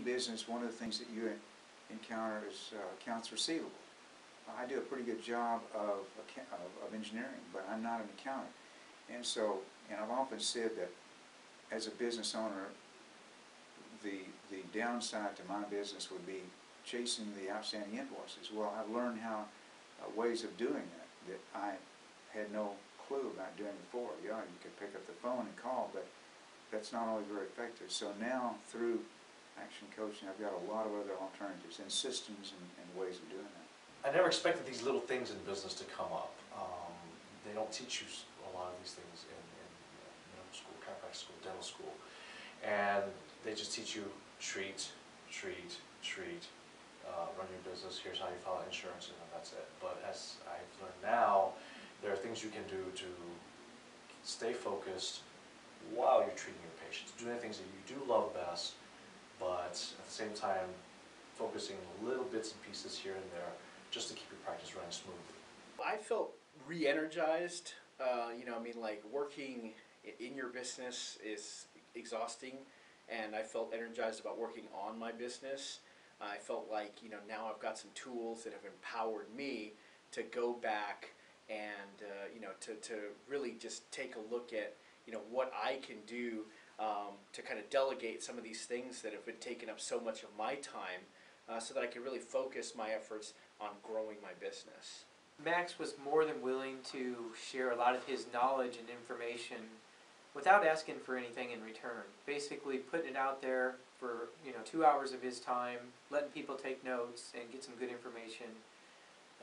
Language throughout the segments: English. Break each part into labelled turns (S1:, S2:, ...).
S1: business, one of the things that you encounter is accounts receivable. I do a pretty good job of engineering, but I'm not an accountant. And so, and I've often said that as a business owner, the downside to my business would be chasing the outstanding invoices. Well, I've learned how ways of doing that I had no clue about doing before. Yeah, you could pick up the phone and call, but that's not always very effective. So now through action coaching, I've got a lot of other alternatives and systems and ways of doing that.
S2: I never expected these little things in business to come up. They don't teach you a lot of these things in medical school, chiropractic school, dental school, and they just teach you treat, run your business, here's how you file insurance, and that's it. But as I've learned now, there are things you can do to stay focused while you're treating your patients, doing things that you do love best, but at the same time focusing little bits and pieces here and there just to keep your practice running smoothly.
S3: I felt re-energized. Like working in your business is exhausting, and I felt energized about working on my business. I felt like, now I've got some tools that have empowered me to go back and, to really just take a look at, what I can do to kind of delegate some of these things that have been taking up so much of my time so that I can really focus my efforts on growing my business.
S4: Max was more than willing to share a lot of his knowledge and information without asking for anything in return. Basically putting it out there for 2 hours of his time, letting people take notes and get some good information.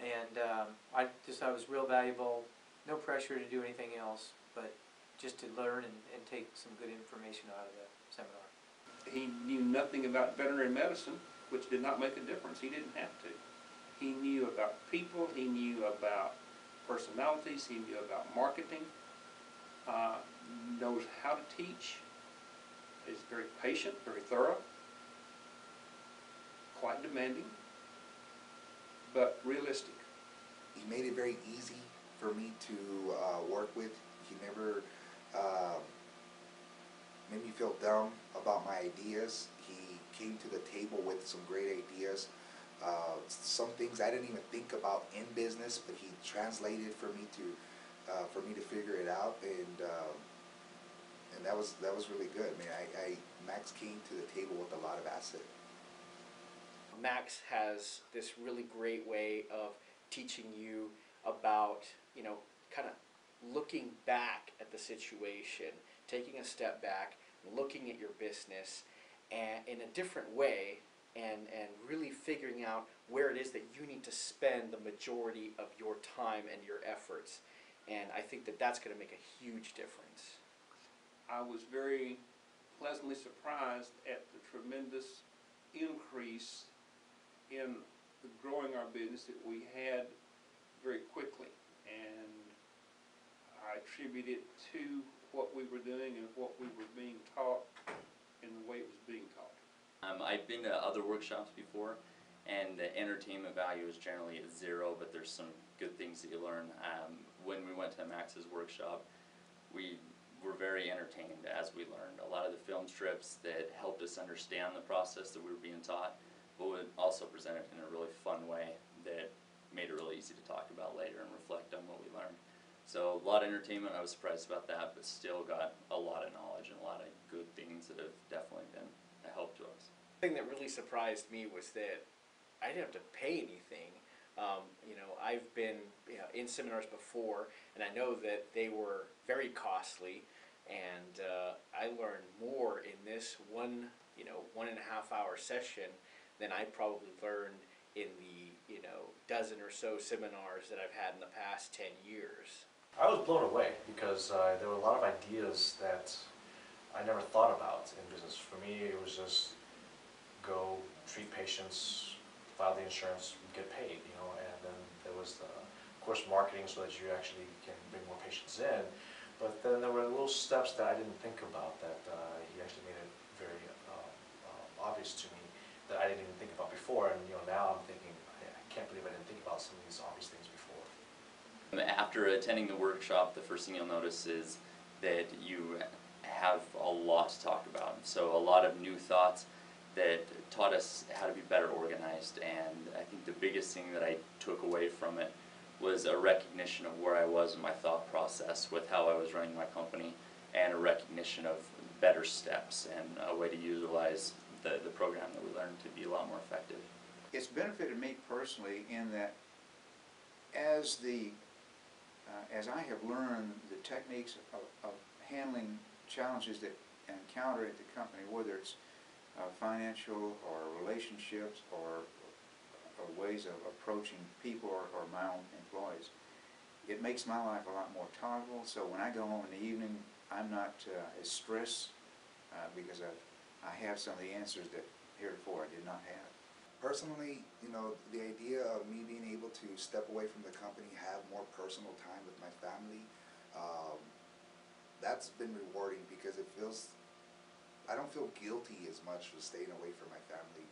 S4: And I just thought it was real valuable. No pressure to do anything else, but just to learn and take some good information out of the seminar.
S5: He knew nothing about veterinary medicine, which did not make a difference. He didn't have to. He knew about people, he knew about personalities, he knew about marketing, knows how to teach, is very patient, very thorough, quite demanding, but realistic.
S6: He made it very easy for me to work with. He never made me feel dumb about my ideas. He came to the table with some great ideas. Some things I didn't even think about in business, but he translated for me to figure it out, and that was really good. I mean, Max came to the table with a lot of asset.
S3: Max has this really great way of teaching you about, kind of looking back at the situation, taking a step back, looking at your business and in a different way, and really figuring out where it is that you need to spend the majority of your time and your efforts. And I think that that's going to make a huge difference.
S5: I was very pleasantly surprised at the tremendous increase in growing our business that we had very quickly. And I attribute it to what we were doing and what we were being taught and the way it was being taught.
S7: I've been to other workshops before, and the entertainment value is generally at zero, but there's some good things that you learn. When we went to Max's workshop, we were very entertained as we learned. A lot of the film strips that helped us understand the process that we were being taught, but would also present it in a really fun way that made it really easy to talk about later and reflect on what we learned. So a lot of entertainment, I was surprised about that, but still got a lot of knowledge and a lot of good things that have definitely been a help to us.
S3: The thing that really surprised me was that I didn't have to pay anything. I've been in seminars before, and I know that they were very costly, and I learned more in this 1.5 hour session than I probably learned in the dozen or so seminars that I've had in the past 10 years.
S2: I was blown away because there were a lot of ideas that I never thought about in business. For me, it was just go treat patients, file the insurance, get paid, and then there was the, of course, marketing so that you actually can bring more patients in. But then there were little steps that I didn't think about that he actually made it very obvious to me that I didn't even think about before. And now I'm thinking, I can't believe I didn't think about some of these obvious things before.
S7: After attending the workshop, the first thing you'll notice is that you have a lot to talk about. So a lot of new thoughts, that taught us how to be better organized. And I think the biggest thing that I took away from it was a recognition of where I was in my thought process with how I was running my company, and a recognition of better steps and a way to utilize the program that we learned to be a lot more effective.
S1: It's benefited me personally in that as as I have learned the techniques of handling challenges that I encounter at the company, whether it's financial or relationships or ways of approaching people or my own employees, it makes my life a lot more tolerable. So when I go home in the evening, I'm not as stressed because I have some of the answers that heretofore I did not have.
S6: Personally, you know, the idea of me being able to step away from the company, have more personal time with my family, that's been rewarding because I don't feel guilty as much for staying away from my family.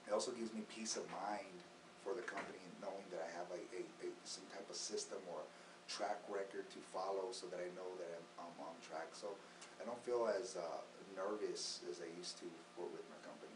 S6: It also gives me peace of mind for the company, knowing that I have some type of system or track record to follow, so that I know that I'm on track. So I don't feel as nervous as I used to with my company.